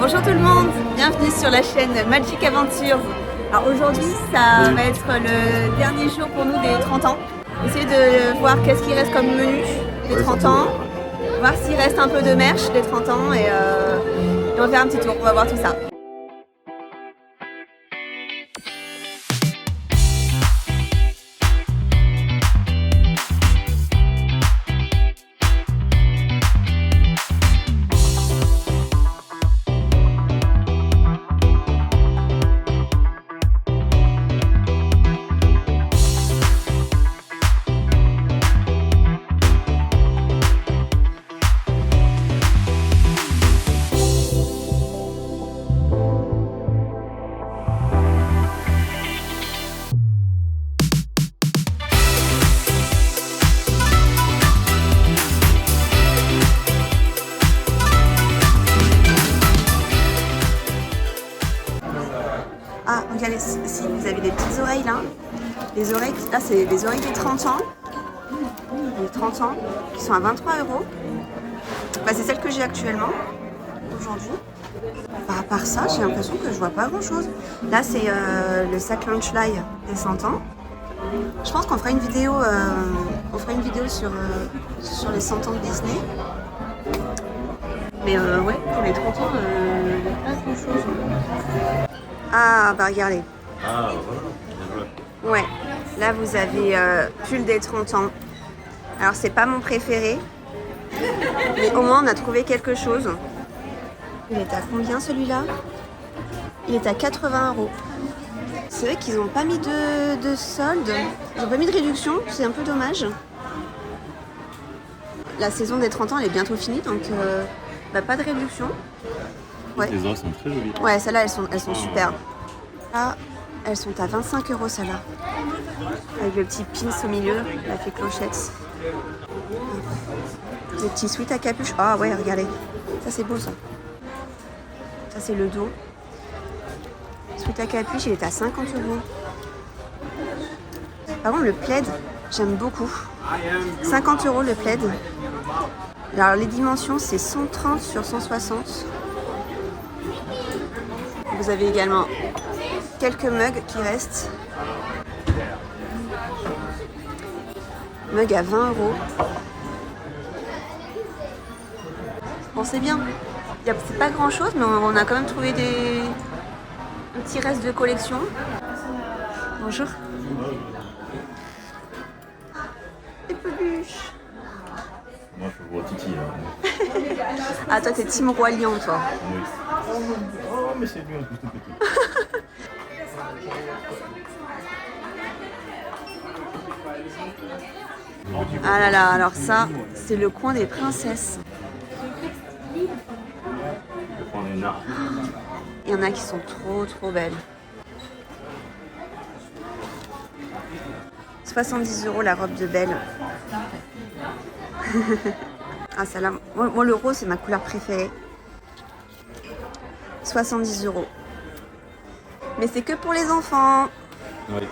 Bonjour tout le monde, bienvenue sur la chaîne Magic Adventures. Alors aujourd'hui ça va être le dernier jour pour nous des 30 ans. Essayer de voir qu'est-ce qui reste comme menu des 30 ans, voir s'il reste un peu de merch des 30 ans et on va faire un petit tour, on va voir tout ça. Ah, regardez, si vous avez des petites oreilles là, les oreilles, là c'est les oreilles des 30 ans, qui sont à 23 €. Bah, c'est celles que j'ai actuellement, aujourd'hui. Bah, à part ça, j'ai l'impression que je vois pas grand chose. Là c'est le sac Lunchley des 100 ans. Je pense qu'on fera une vidéo, sur les 100 ans de Disney. Mais ouais, pour les 30 ans, il n'y a pas grand chose. Ah, bah regardez. Ah, voilà. Ouais, là vous avez pull des 30 ans. Alors c'est pas mon préféré, mais au moins on a trouvé quelque chose. Il est à combien celui-là? Il est à 80 €. C'est vrai qu'ils n'ont pas mis de solde, ils n'ont pas mis de réduction, c'est un peu dommage. La saison des 30 ans elle est bientôt finie, donc bah, pas de réduction. Ouais. Les oreilles sont très jolies. Ouais, celles-là, elles sont super. Là, elles sont à 25 €, celles-là. Avec le petit pins au milieu, la fée clochette. Les petits sweats à capuche. Ah ouais, regardez. Ça, c'est beau, ça. Ça, c'est le dos. Sweat à capuche, il est à 50 €. Par contre, le plaid, j'aime beaucoup. 50 € le plaid. Alors, les dimensions, c'est 130 sur 160. Vous avez également quelques mugs qui restent. Mug à 20 €. Bon, c'est bien. C'est pas grand chose, mais on a quand même trouvé un petit reste de collection. Bonjour. Des peluches. Moi, je vois Titi. Ah, toi, t'es Team Roi Lion, toi. Oui. Oh, mais c'est lui en plus tout petit. Ah là là, alors ça, c'est le coin des princesses. Je vais prendre une arme. Il y en a qui sont trop belles. 70 € la robe de Belle. Ah, celle-là, moi le rose c'est ma couleur préférée. 70 €. Mais c'est que pour les enfants. Oui.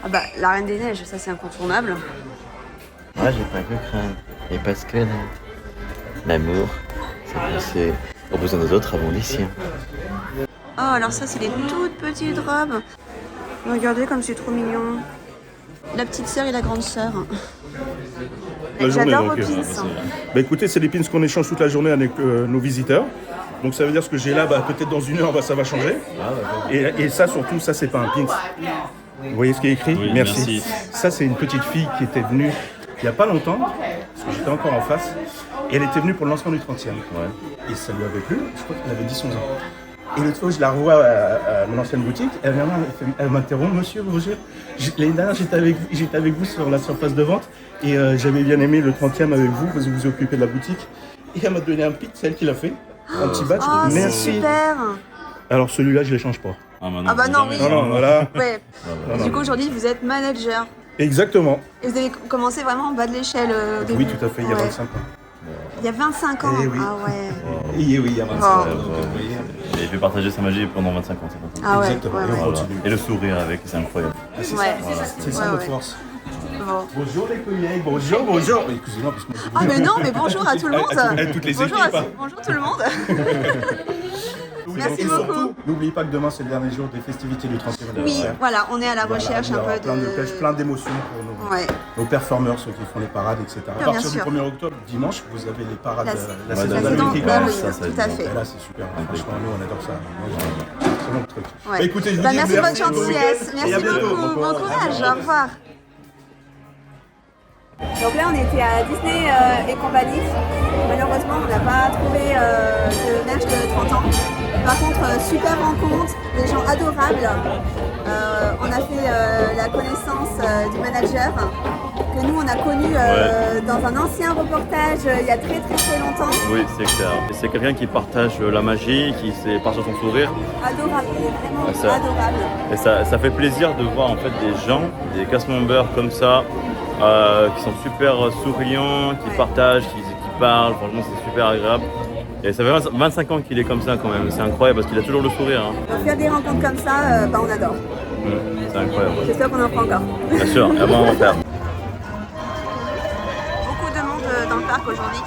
Ah bah, la Reine des Neiges, ça c'est incontournable. Moi, j'ai pas que craindre. Et parce que l'amour, c'est penser aux besoins des autres avant les siens. Oh, alors ça c'est des toutes petites robes. Regardez comme c'est trop mignon. La petite sœur et la grande sœur. La journée, J'adore vos donc, pins. Bah écoutez, c'est les pins qu'on échange toute la journée avec nos visiteurs. Donc ça veut dire ce que j'ai là, bah, peut-être dans une heure, bah, ça va changer. Et ça surtout, ça c'est pas un pins. Vous voyez ce qui est écrit? Oui, merci. merci. Ça c'est une petite fille qui était venue il n'y a pas longtemps, parce que j'étais encore en face, et elle était venue pour le lancement du 30e. Ouais. Et ça lui avait plu, je crois qu'elle avait 10-11 ans. Et l'autre fois, je la revois à mon ancienne boutique, elle vient là, elle m'interrompt, monsieur, bonjour. L'année dernière, j'étais avec vous sur la surface de vente, et j'avais bien aimé le 30e avec vous, parce que vous vous occupez de la boutique. Et elle m'a donné un pin, c'est elle qui l'a fait, un petit badge, Oh, c'est merci. super. Alors celui-là, je ne l'échange pas. Ah, bah Ah bah non, jamais. oui. Non, voilà. Ouais. non. Du coup aujourd'hui vous êtes manager. Exactement. Et vous avez commencé vraiment en bas de l'échelle au début. Oui, tout à fait, il y a Ouais. 25 ans. Il y a 25 ans. Eh oui. Ah ouais. Oui, il y a 25 ans. Et je vais partager sa magie pendant 25 ans. C'est pas ça. Ah ouais. Exactement. Ouais, Et on ouais. continue. Et le sourire avec, c'est incroyable. Ah, c'est Ouais. ça, c'est ça Ouais, notre ouais. force. Bravo. Bonjour les collègues, bonjour. Excusez-moi, parce que moi, Ah mais non, mais bonjour à tout le monde. à toutes les Bonjour, équipes. bonjour tout le monde. Merci Et beaucoup. surtout, n'oubliez pas que demain c'est le dernier jour des festivités du 30e Oui, anniversaire. voilà, on est à la recherche il y un aura peu de... plein d'émotions pour nos, Ouais. nos performeurs, ceux qui font les parades, etc. À Bien partir sûr. du 1er octobre, dimanche, vous avez les parades, La- la la saison saison d'Halloween qui d'Halloween, commence. ça, tout à fait. Et là, c'est super. Franchement, nous, on adore ça. C'est mon truc. Ouais. Bah, écoutez, je vous Bah, dis merci, merci, bonne bon gentillesse. week-end, et à Merci bientôt. beaucoup. Bon courage. Au revoir. Donc là, on était à Disney et compagnie. Malheureusement, on n'a pas trouvé de merch de 30 ans. Par contre, super rencontre, des gens adorables. On a fait la connaissance du manager que nous, on a connu dans un ancien reportage il y a très longtemps. Oui, c'est clair. Et c'est quelqu'un qui partage la magie, qui sait partager son sourire. Adorable, il est vraiment Ah, ça- adorable. Et ça fait plaisir de voir en fait des gens, des cast-members comme ça, qui sont super souriants, qui Ouais. partagent, qui parlent. Franchement, c'est super agréable. Et ça fait 25 ans qu'il est comme ça quand même. C'est incroyable parce qu'il a toujours le sourire. Hein. Donc faire des rencontres comme ça, on adore. C'est incroyable. J'espère qu'on en fera encore. Bien sûr, et bon, on va faire. Beaucoup de monde dans le parc aujourd'hui.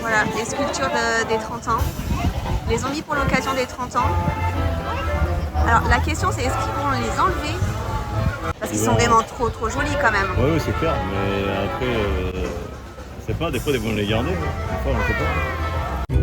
Voilà, les sculptures des 30 ans. Ils les ont mis pour l'occasion des 30 ans. Alors la question c'est est-ce qu'ils vont les enlever? Parce qu'ils sont vraiment trop jolis quand même. Oui, c'est clair. Mais après, je sais pas, des fois, ils vont les garder. Des fois, on sait pas.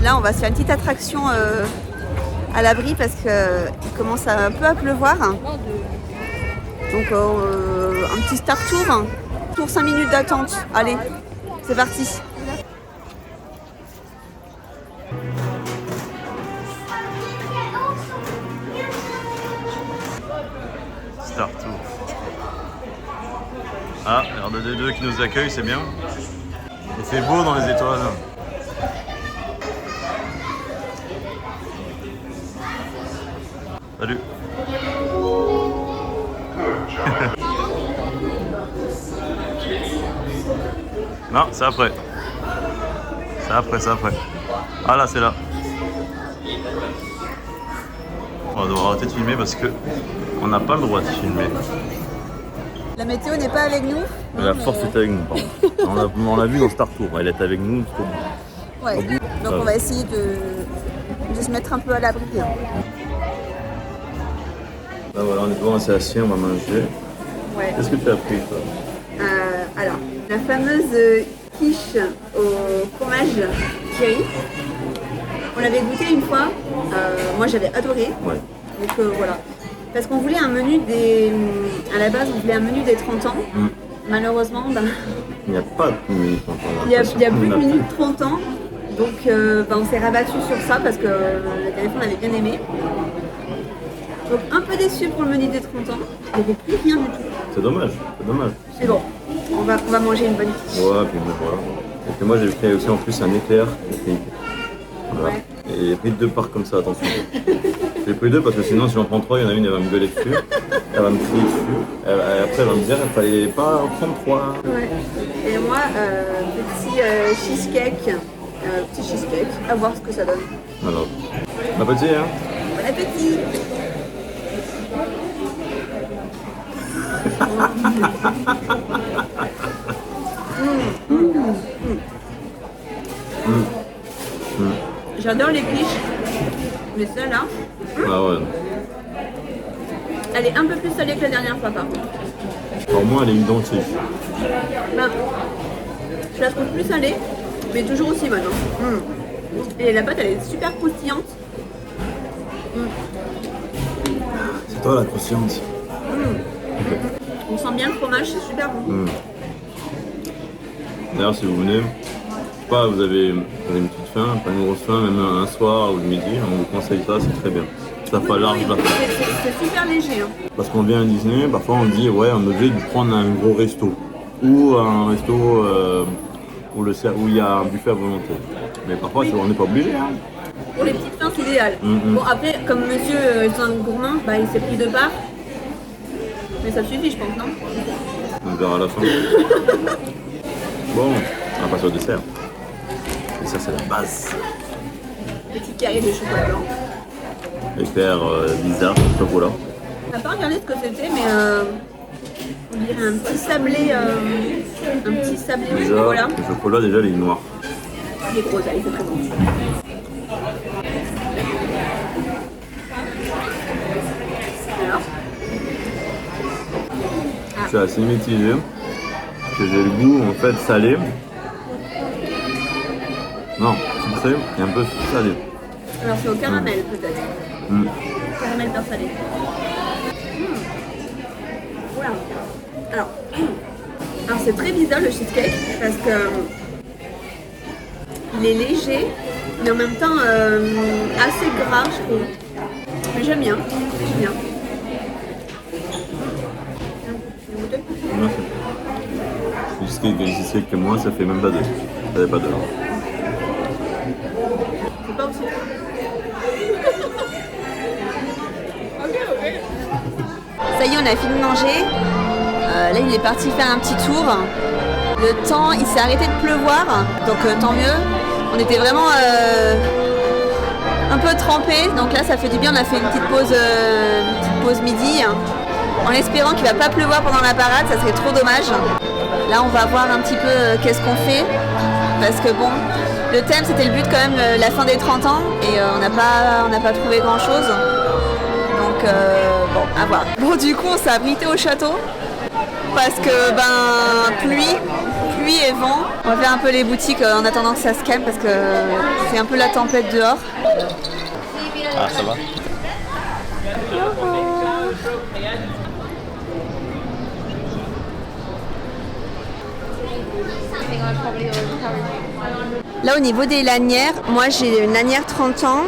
Là on va se faire une petite attraction à l'abri parce qu'il commence un peu à pleuvoir. Donc un petit Star Tour. Tour 5 minutes d'attente. Allez, c'est parti. Star Tour. Ah, R2D2 qui nous accueille, c'est bien. Il fait beau dans les étoiles. Salut. Non, c'est après. C'est après. Ah là, c'est là. On va devoir arrêter de filmer parce que on n'a pas le droit de filmer. La météo n'est pas avec nous. La mais- force est avec nous, pardon. On l'a vu dans Star Tour, elle est avec nous jusqu'au bout. Ouais. Donc on va essayer de se mettre un peu à l'abri. Là voilà, on est devant un CAC, on va manger. Ouais. Qu'est-ce que tu as pris toi? Alors, la fameuse quiche au fromage Thierry. On l'avait goûté une fois. Moi j'avais adoré. Ouais. Donc voilà. Parce qu'on voulait un menu des. À la base, on voulait un menu des 30 ans. Malheureusement, Il n'y a pas de minutes encore. il y a plus de menu de 30 ans. Donc on s'est rabattu sur ça parce que la dernière fois on avait bien aimé. Donc un peu déçu pour le menu des 30 ans. Il n'y avait plus rien du tout. C'est dommage. Mais bon, on va manger une bonne quiche. Ouais, puis bon, voilà. Et puis moi j'ai pris aussi en plus un éclair technique. Voilà. Ouais. Et j'ai pris 2 parts comme ça, attention. J'ai pris 2 parce que sinon si j'en prends 3, il y en a une, elle va me gueuler dessus. Elle va me crier dessus. Après elle va me dire, il fallait pas en prendre 3. Ouais. Et moi, petit cheesecake. Petit cheesecake. À voir ce que ça donne. Alors, bon appétit hein. Bon appétit. J'adore les quiches, mais celle-là, Ah ouais. elle est un peu plus salée que la dernière fois par contre. Pour moi elle est identique. Ben, je la trouve plus salée, mais toujours aussi bonne. Hein. Et la pâte elle est super croustillante. C'est toi la croustillante. On sent bien le fromage, c'est super bon. D'ailleurs si vous venez, je sais pas, vous avez une petite faim, pas une grosse faim, même un soir ou le midi, on vous conseille ça, c'est très bien. Ça fait large la place. C'est super léger. Hein. Parce qu'on vient à Disney, parfois on dit ouais, on est obligé de prendre un gros resto. Ou un resto où il y a un buffet à volonté. Mais parfois on n'est pas obligé. Hein. Pour les petites fins, c'est idéal. Bon, après, comme monsieur est un gourmand, bah, il s'est pris 2 parts. Mais ça suffit, je pense, non? On verra à la fin. Bon, on va passer au dessert. Et ça, c'est la base. Petit carré de chocolat blanc. Éclair bizarre, chocolat. On n'a pas regardé ce que c'était, mais on dirait un petit sablé au Déjà, chocolat. le chocolat, déjà, il est noir. Il est gros, ça, il fait très bon. Alors, Je suis assez mitigé. Parce que j'ai le goût, en fait, salé. Non, sucré et un peu salé. alors c'est au caramel, peut-être. Caramel beurre salé. Voilà. Alors c'est très bizarre le cheesecake parce que il est léger, mais en même temps assez gras, je trouve. Mais j'aime bien. J'aime bien. Merci. Le cheesecake que moi, ça fait même pas 2. Ça fait pas 2. C'est pas aussi. Ça y est, on a fini de manger. Là, il est parti faire un petit tour. Le temps, il s'est arrêté de pleuvoir, donc tant mieux. On était vraiment un peu trempés, donc là, ça fait du bien. On a fait une petite pause midi, en espérant qu'il va pas pleuvoir pendant la parade. Ça serait trop dommage. Là, on va voir un petit peu qu'est-ce qu'on fait, parce que bon, le thème, c'était le but quand même, la fin des 30 ans, et on n'a pas trouvé grand-chose. Donc bon, à voir. Bon, du coup, on s'est abrité au château parce que pluie et vent. On va faire un peu les boutiques en attendant que ça se calme parce que c'est un peu la tempête dehors. Ah, ça va? Là, au niveau des lanières, moi j'ai une lanière 30 ans.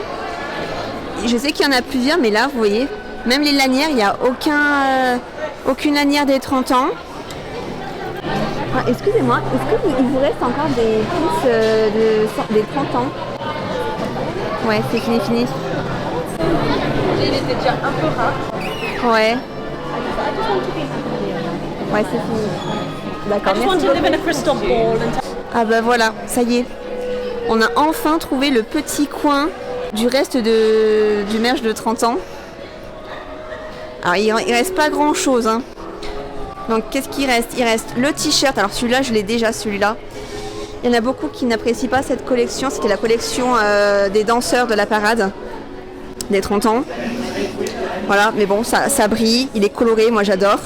Je sais qu'il y en a plusieurs, mais là, vous voyez, même les lanières, il n'y a aucune lanière des 30 ans. Ah, excusez-moi, est-ce qu'il vous reste encore des pins des 30 ans? Ouais, c'est fini. Il était déjà un peu rare. Ouais. Ouais, c'est fini. D'accord, merci beaucoup. Ah bah voilà, ça y est. On a enfin trouvé le petit coin du reste du merch de 30 ans. Alors il reste pas grand chose. Hein. Donc qu'est-ce qu'il reste? Il reste le t-shirt. Alors celui-là, je l'ai déjà, celui-là. Il y en a beaucoup qui n'apprécient pas cette collection. C'était la collection des danseurs de la parade des 30 ans. Voilà, mais bon, ça brille, il est coloré, moi j'adore.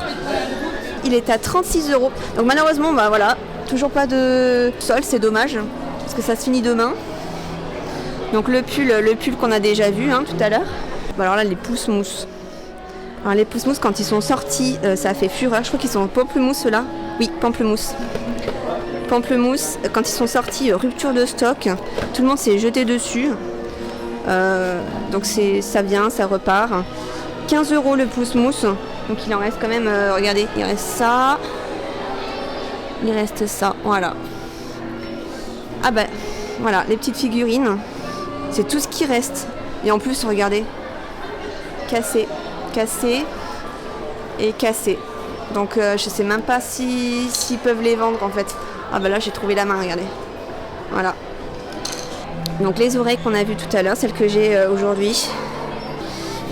Il est à 36 €. Donc malheureusement, bah voilà, toujours pas de solde, c'est dommage, parce que ça se finit demain. Donc le pull qu'on a déjà vu tout à l'heure. Bah alors là, les pousse-mousses. Alors les pousse-mousses, quand ils sont sortis, ça a fait fureur. Je crois qu'ils sont pamplemousse, ceux-là. Oui, pamplemousse. Pamplemousse, quand ils sont sortis, rupture de stock. Tout le monde s'est jeté dessus. Donc ça vient, ça repart. 15 € le pousse-mousse. Donc il en reste quand même, regardez, il reste ça. Il reste ça, voilà. Ah ben, voilà, les petites figurines. C'est tout ce qui reste. Et en plus, regardez. Cassé et cassé. Donc je sais même pas s'ils peuvent les vendre en fait. Ah ben là, j'ai trouvé la main, regardez. Voilà. Donc les oreilles qu'on a vues tout à l'heure, celles que j'ai aujourd'hui.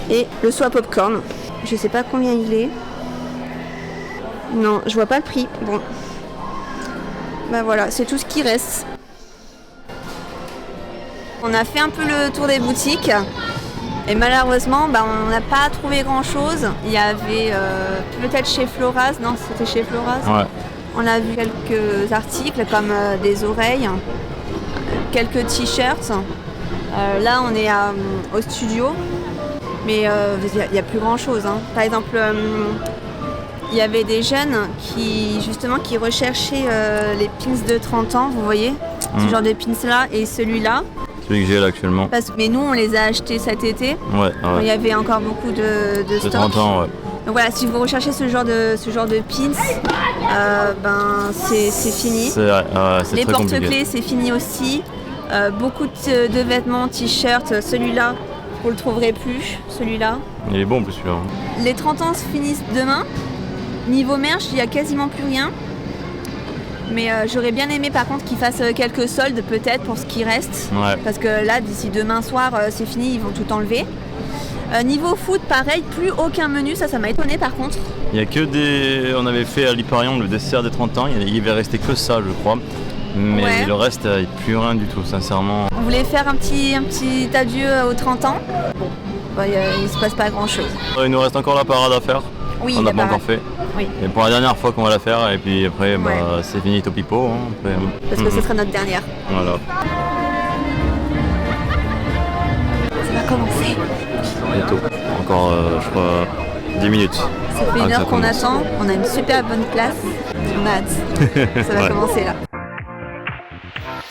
Et le soie popcorn. Je sais pas combien il est. Non, je vois pas le prix. Bon. Ben voilà, c'est tout ce qui reste. On a fait un peu le tour des boutiques. Et malheureusement, on n'a pas trouvé grand chose. Il y avait peut-être chez Floras. Non, c'était chez Floras. Ouais. On a vu quelques articles comme des oreilles, quelques t-shirts. Là, on est au studio. Mais il n'y a plus grand chose. Par exemple, il y avait des jeunes qui recherchaient les pins de 30 ans, vous voyez, ce genre de pins là et celui-là. celui que j'ai là actuellement. Mais nous, on les a achetés cet été. Ouais, Quand il y ouais. avait encore beaucoup de De stock. 30 ans, ouais. Donc voilà, si vous recherchez ce genre de pins, c'est fini. C'est Les très compliqué. porte-clés, c'est fini aussi. Beaucoup de vêtements, t-shirts. Celui-là, vous le trouverez plus. Celui-là. Il est bon en plus celui-là. Les 30 ans se finissent demain. Niveau merch, il n'y a quasiment plus rien. Mais j'aurais bien aimé par contre qu'ils fassent quelques soldes peut-être pour ce qui reste. Ouais. Parce que là, d'ici demain soir, c'est fini, ils vont tout enlever. Niveau food, pareil, plus aucun menu, ça m'a étonné par contre. Il y a que des... On avait fait à l'Hyperion le dessert des 30 ans, il va rester que ça je crois. Mais Ouais. le reste, il n'y a plus rien du tout, sincèrement. On voulait faire un petit adieu aux 30 ans. Bon, il se passe pas grand chose. Il nous reste encore la parade à faire. Oui, On n'a la pas parade. encore fait. Oui, Et pour la dernière fois qu'on va la faire, et puis après, Ouais. c'est fini Topipo. Hein, après, parce que ce sera notre dernière. Voilà. Ça va commencer. Bientôt. Encore, je crois, 10 minutes. Ça fait Ah, une que ça heure qu'on commence. attend, on a une super bonne place. On a hâte. Ça va Ouais. commencer là.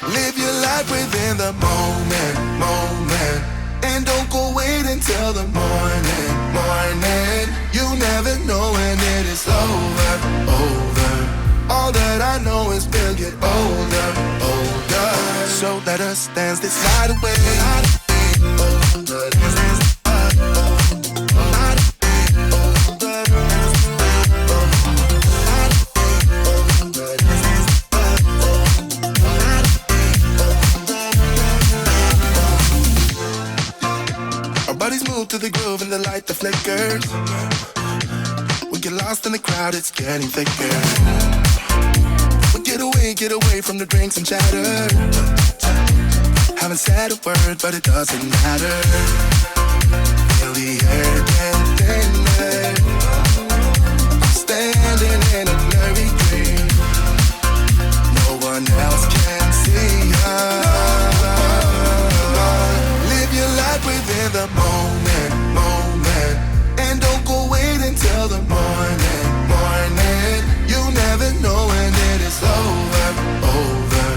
Live your life within the moment, moment. And don't go wait until the morning, morning. You never know when it is over, over. All that I know is we'll get older, older. So let us dance this night away. Our bodies move to the groove and the light that flickers. We get lost in the crowd, it's getting thicker. We get away from the drinks and chatter. Haven't said a word, but it doesn't matter. Feel the air get thinner. I'm standing in a blurry dream. No one else can see us. Live your life within the moment, moment. And don't go wait until the morning, morning. You never know when it is over, over.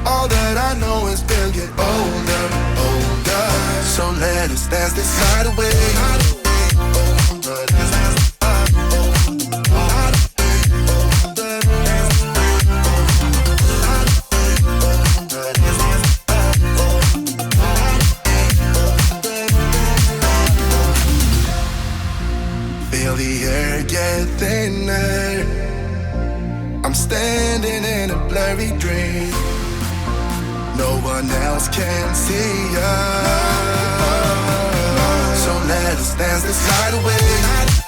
All that I know is we'll get older, older. So let us dance this night away. Feel the air get thinner. I'm standing in a blurry dream. No one else can see us. So let us dance this night away.